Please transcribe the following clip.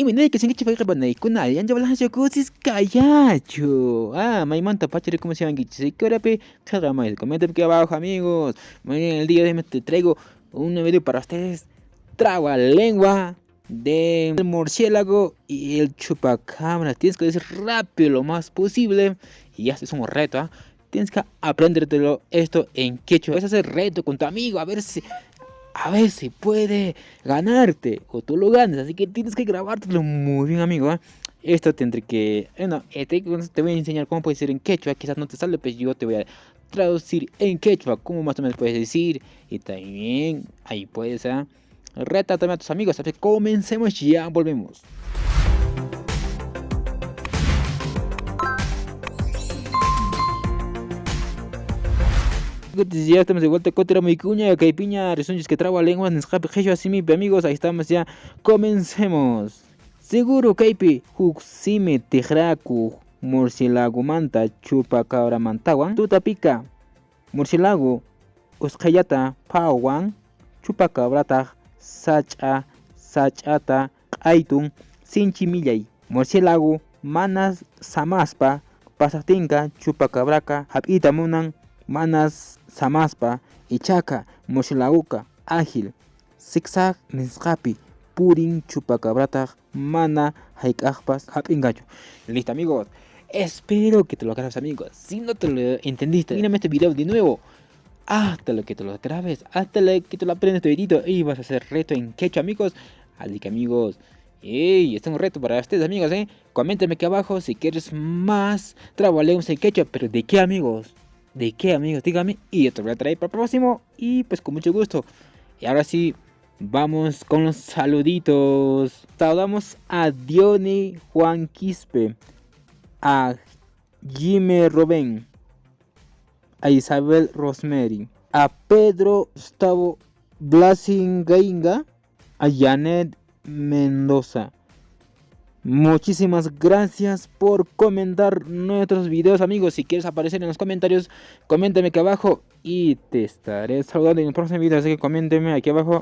Iminay kasi nga chipay kabanay ko na yan jawala siya ko sis kayacho. May manta pachare como se llaman que ahora pe cada más. Comenten aquí abajo amigos. Mañana el día de hoy te traigo un video para ustedes. Lengua del murciélago y el chupacabra. Tienes que decir rápido lo más posible. Y ya es un reto, Tienes que aprendértelo esto en quechua. Vas a hacer reto con tu amigo a ver si puede ganarte o tú lo ganas. Así que tienes que grabártelo muy bien, amigo. Esto tendré que... Bueno, te voy a enseñar cómo puedes decir en quechua. Quizás no te sale, pues yo te voy a traducir en quechua. Cómo más o menos puedes decir. Y también ahí puedes... Reta también a tus amigos. Así que comencemos, ya volvemos. Ya estamos de vuelta con mi cuña, caipiña, resulta que traba lenguas, así mi amigos, ahí estamos ya, comencemos. Seguro caipi, huxime tejraku, murciélago manta, chupa cabra mantawan, tutapica, murciélago, uskayata, pawan, chupa cabrata, sachata, aitun, sinchimillay, murciélago, manas, samaspa, pasatinka, chupa cabraca, hapita munan, manas samaspa, ichaca, murciélagoca, ágil, zigzag, niscapi, purin, chupacabrata, mana, haikajpas, hapingacho. Listo amigos, espero que te lo grabes amigos. Si no te lo entendiste, mírame este video de nuevo. Hasta lo que te lo grabes, hasta lo que te lo aprendes todito y vas a hacer reto en quechua amigos. Así que amigos, este es un reto para ustedes amigos, Coméntame aquí abajo si quieres más trabalenguas en quechua, pero ¿de qué amigos? ¿De qué amigos? Dígame y yo te voy a traer para el próximo y pues con mucho gusto. Y ahora sí, vamos con los saluditos. Saludamos a Diony Juan Quispe, a Jimmy Robén, a Isabel Rosemary, a Pedro Gustavo Blasingainga, a Janet Mendoza. Muchísimas gracias por comentar nuestros videos amigos. Si quieres aparecer en los comentarios, coméntame aquí abajo y te estaré saludando en el próximo video. Así que coménteme aquí abajo